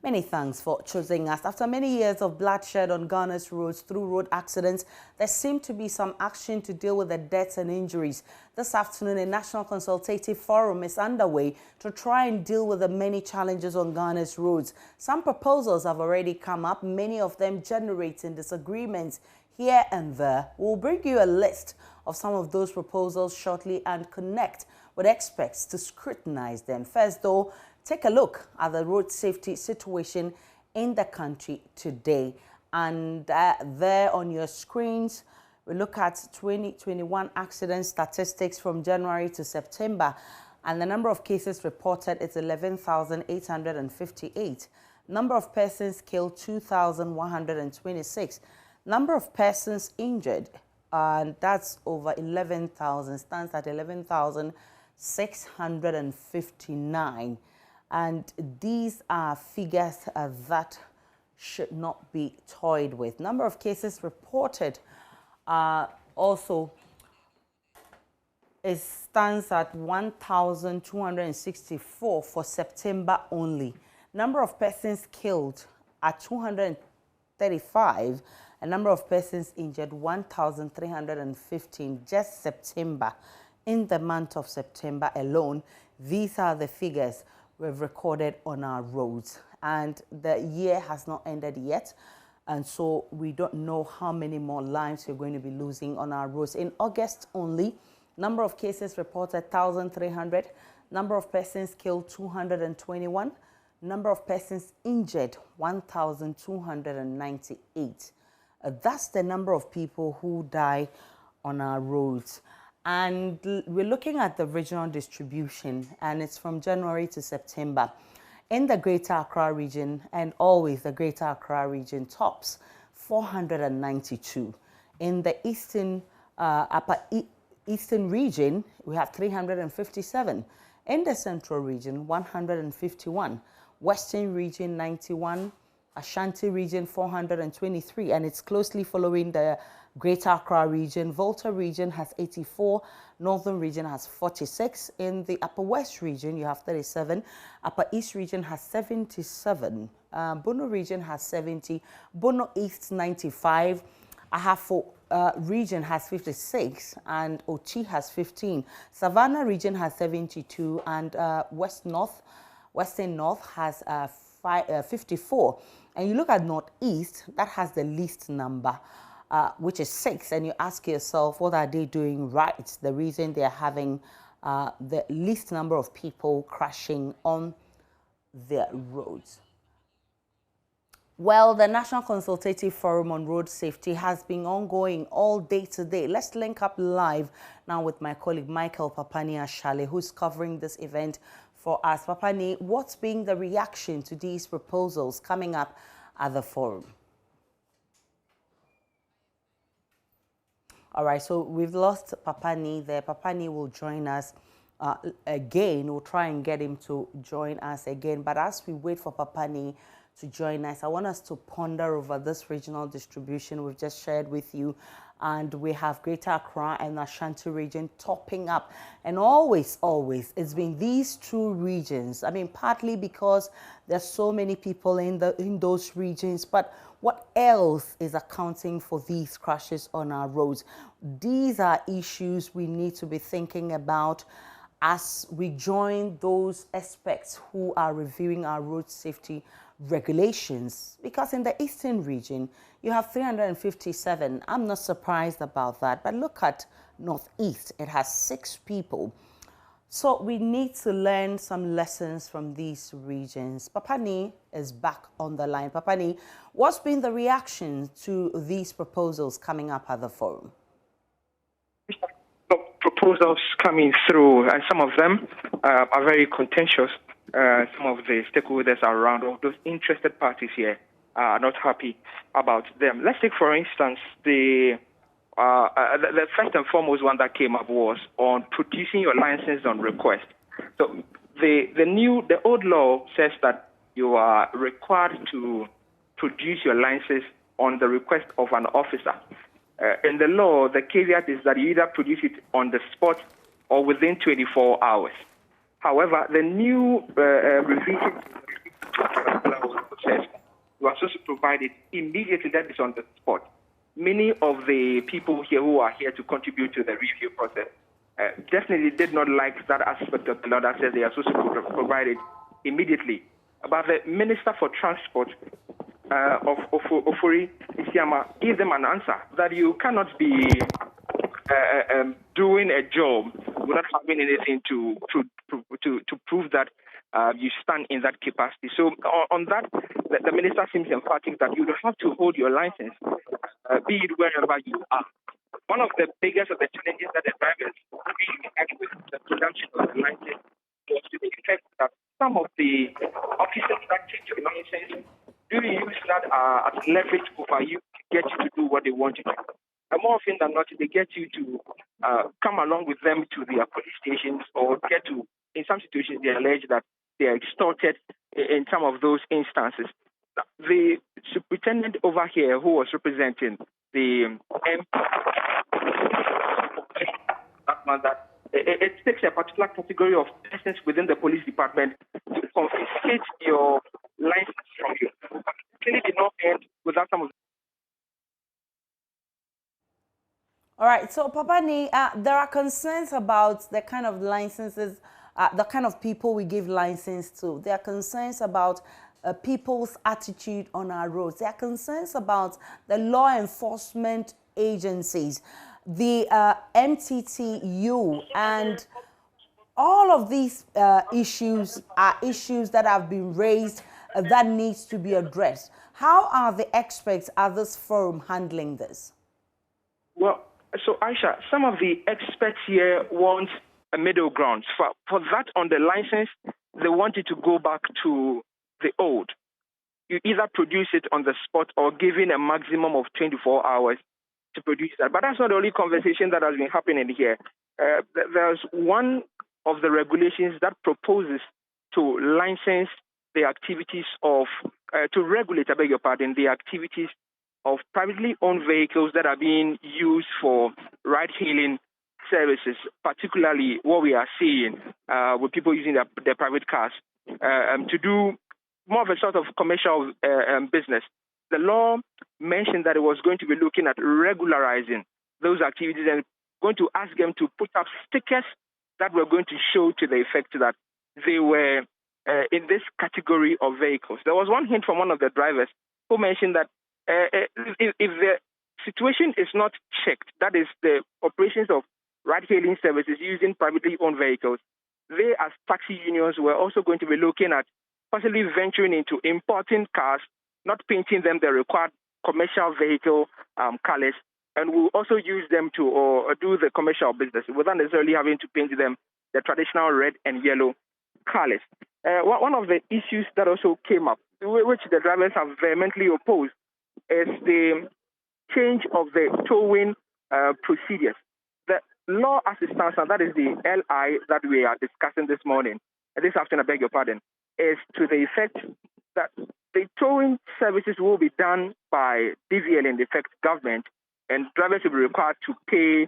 Many thanks for choosing us. After many years of bloodshed on Ghana's roads through road accidents, there seemed to be some action to deal with the deaths and injuries. This afternoon, a national consultative forum is underway to try and deal with the many challenges on Ghana's roads. Some proposals have already come up, many of them generating disagreements here and there. We'll bring you a list of some of those proposals shortly and connect with experts to scrutinize them. First, though, take a look at the road safety situation in the country today. And there on your screens, we look at 2021 accident statistics from January to September. And the number of cases reported is 11,858. Number of persons killed, 2,126. Number of persons injured, and that's over 11,000, stands at 11,659. And these are figures that should not be toyed with. Number of cases reported also stands at 1,264 for September only. Number of persons killed at 235. A number of persons injured, 1,315, just September. In the month of September alone, these are the figures we've recorded on our roads. And the year has not ended yet. And so we don't know how many more lives we're going to be losing on our roads. In August only, number of cases reported, 1,300. Number of persons killed, 221. Number of persons injured, 1,298. That's the number of people who die on our roads. And we're looking at the regional distribution, and it's from January to September. In the Greater Accra region, and always the Greater Accra region tops, 492. In the upper eastern region, we have 357. In the central region, 151. Western region, 91. Ashanti region, 423, and it's closely following the Greater Accra region. Volta region has 84, Northern region has 46. In the Upper West region, you have 37. Upper East region has 77. Bono region has 70. Bono East, 95. Ahafo region has 56, and Ochi has 15. Savannah region has 72, and Western North has 54. And you look at Northeast, that has the least number, which is 6. And you ask yourself, what are they doing right? The reason they're having the least number of people crashing on their roads. Well, the National Consultative Forum on Road Safety has been ongoing all day today. Let's link up live now with my colleague Michael Papani-Ashale, who's covering this event for us. Papani, what's been the reaction to these proposals coming up at the forum? All right, so we've lost Papani there. Papani will join us again. We'll try and get him to join us again. But as we wait for Papani to join us, I want us to ponder over this regional distribution we've just shared with you. And we have Greater Accra and Ashanti region topping up. And always, it's been these two regions. I mean, partly because there's so many people in those regions, but what else is accounting for these crashes on our roads? These are issues we need to be thinking about as we join those experts who are reviewing our road safety regulations, because in the eastern region you have 357. I'm not surprised about that, but look at Northeast, it has 6 people. So we need to learn some lessons from these regions. Papani is back on the line. Papani, what's been the reaction to these proposals coming up at the forum? Proposals coming through, and some of them are very contentious. Some of the stakeholders around, or those interested parties here, are not happy about them. Let's take, for instance, the first and foremost one that came up was on producing your license on request. So the old law says that you are required to produce your license on the request of an officer. In the law, the caveat is that you either produce it on the spot or within 24 hours. However, the new revision process, you are supposed to provide it immediately. That is on the spot. Many of the people here who are here to contribute to the review process definitely did not like that aspect of the law that says they are supposed to provide it immediately. But the Minister for Transport of Ofori Isiama gave them an answer that you cannot be doing a job without having anything to prove that you stand in that capacity. So on that, the minister seems emphatic that you have to hold your license, be it wherever you are. One of the biggest of the challenges that the drivers really had with the production of the license was to the effect that some of the officers that take your license do use that as leverage over you to get you to do what they want you to do. And more often than not, they get you to come along with them to their police stations, or get to, in some situations, they allege that they are extorted in some of those instances. The superintendent over here, who was representing the MP, that it takes a particular category of persons within the police department to confiscate your license from you. But it clearly did not end without some of. All right, so Papani, there are concerns about the kind of licenses, the kind of people we give license to. There are concerns about people's attitude on our roads. There are concerns about the law enforcement agencies, the MTTU, and all of these issues are issues that have been raised that needs to be addressed. How are the experts at this forum handling this? Well, so Aisha, some of the experts here want a middle ground. For that on the license, they wanted to go back to the old. You either produce it on the spot or given a maximum of 24 hours to produce that. But that's not the only conversation that has been happening here. There's one of the regulations that proposes to license the activities of, to regulate, I beg your pardon, the activities of privately owned vehicles that are being used for ride-hailing services, particularly what we are seeing with people using their private cars to do more of a sort of commercial business. The law mentioned that it was going to be looking at regularizing those activities and going to ask them to put up stickers that were going to show to the effect that they were in this category of vehicles. There was one hint from one of the drivers who mentioned that if the situation is not checked, that is the operations of ride-hailing services using privately owned vehicles, they as taxi unions were also going to be looking at possibly venturing into importing cars, not painting them the required commercial vehicle colors, and will also use them to do the commercial business without necessarily having to paint them the traditional red and yellow colors. One of the issues that also came up, which the drivers have vehemently opposed, is the change of the towing procedures. The law as it stands, and that is the LI that we are discussing this morning, this afternoon, I beg your pardon, is to the effect that the towing services will be done by DVL, in effect government, and drivers will be required to pay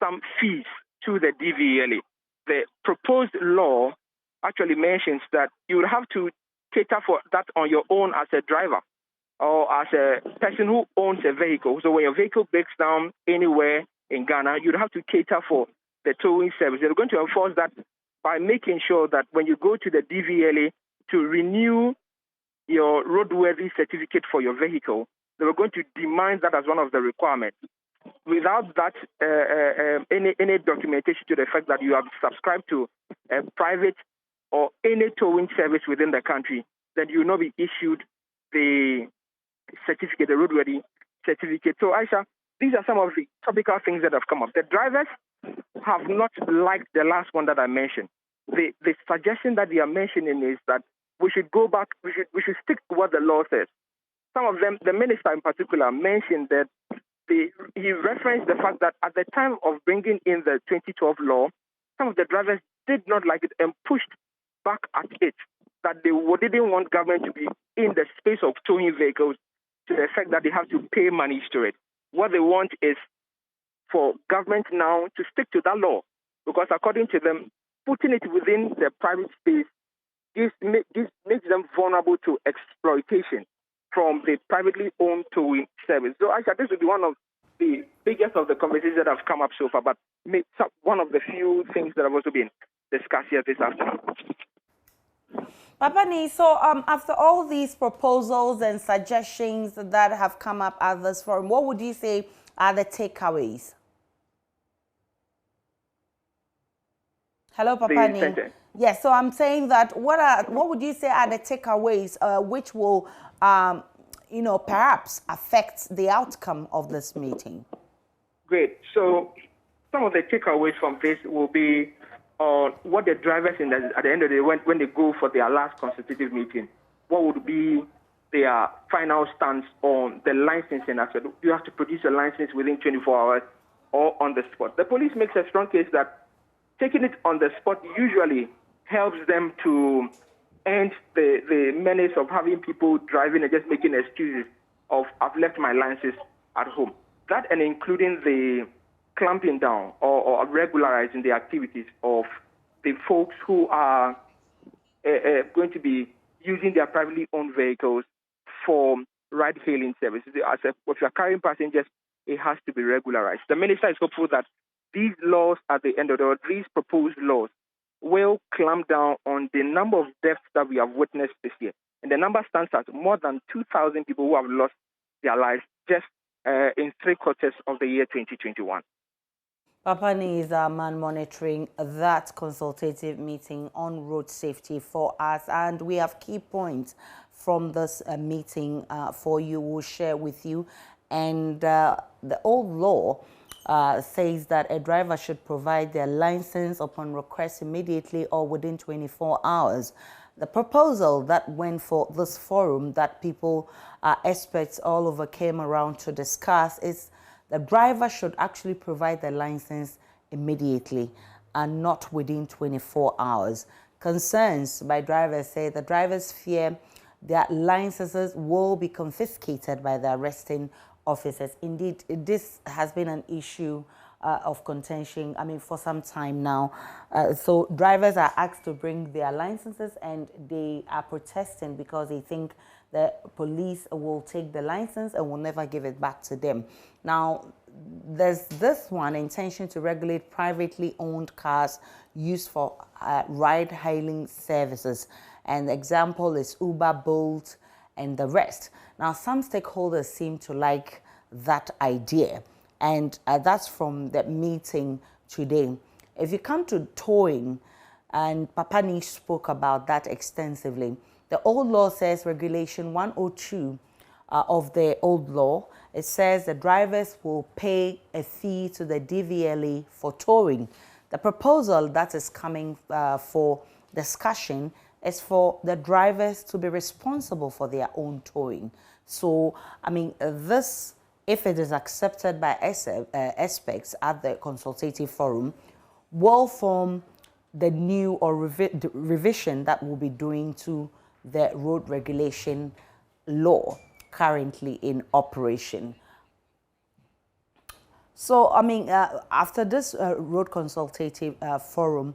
some fees to the DVLA. The proposed law actually mentions that you will have to cater for that on your own as a driver or as a person who owns a vehicle. So when your vehicle breaks down anywhere in Ghana, you'd have to cater for the towing service. They're going to enforce that by making sure that when you go to the DVLA to renew your roadworthy certificate for your vehicle, they were going to demand that as one of the requirements. Without that, any documentation to the fact that you have subscribed to a private or any towing service within the country, then you will not be issued the certificate, the roadworthy certificate. So, Aisha, these are some of the topical things that have come up. The drivers have not liked the last one that I mentioned. The suggestion that they are mentioning is that we should go back, we should stick to what the law says. Some of them, the minister in particular, mentioned that he referenced the fact that at the time of bringing in the 2012 law, some of the drivers did not like it and pushed back at it, that they didn't want government to be in the space of towing vehicles to the fact that they have to pay money to it. What they want is for government now to stick to that law, because according to them, putting it within the private space this makes them vulnerable to exploitation from the privately owned towing service. So actually, this will be one of the biggest of the conversations that have come up so far, but one of the few things that have also been discussed here this afternoon. Papani, so after all these proposals and suggestions that have come up at this forum, what would you say are the takeaways? Hello, Papani. Yes, so I'm saying that what would you say are the takeaways which will, perhaps affect the outcome of this meeting? Great. So some of the takeaways from this will be what the drivers at the end of the day, when they go for their last constitutive meeting, what would be their final stance on the licensing aspect? You have to produce a license within 24 hours or on the spot. The police makes a strong case that taking it on the spot usually helps them to end the menace of having people driving and just making excuses of, I've left my license at home. That and including the clamping down or regularizing the activities of the folks who are going to be using their privately owned vehicles for ride-hailing services. If you're carrying passengers, it has to be regularized. The minister is hopeful that these laws, at the end of the day, these proposed laws, will clamp down on the number of deaths that we have witnessed this year. And the number stands at more than 2,000 people who have lost their lives just in 3/4 of the year 2021. Papani is our man monitoring that consultative meeting on road safety for us, and we have key points from this meeting for you. We'll share with you. And the old law says that a driver should provide their license upon request immediately or within 24 hours. The proposal that went for this forum that people, experts all over came around to discuss is the driver should actually provide the license immediately and not within 24 hours. Concerns by drivers say the drivers fear their licenses will be confiscated by the arresting officers. Indeed, this has been an issue of contention, for some time now. So drivers are asked to bring their licenses and they are protesting because they think the police will take the license and will never give it back to them. Now, there's this one intention to regulate privately owned cars used for ride-hailing services. And the example is Uber, Bolt, and the rest. Now, some stakeholders seem to like that idea. And that's from the meeting today. If you come to towing, and Papani spoke about that extensively, the old law says, Regulation 102 of the old law, it says the drivers will pay a fee to the DVLA for towing. The proposal that is coming for discussion is for the drivers to be responsible for their own towing. So, this, if it is accepted by experts at the consultative forum, will form the new or revision that we'll be doing to the road regulation law currently in operation. So, after this road consultative forum,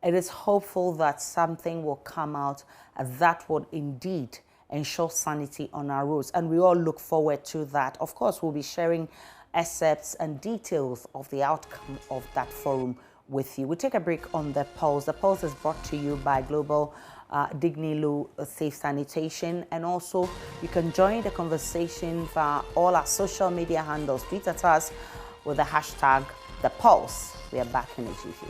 it is hopeful that something will come out that would indeed ensure sanity on our roads. And we all look forward to that. Of course, we'll be sharing excerpts and details of the outcome of that forum with you. We'll take a break on The Pulse. The Pulse is brought to you by Global Dignilu Safe Sanitation. And also, you can join the conversation via all our social media handles. Tweet at us with the hashtag The Pulse. We are back in a jiffy.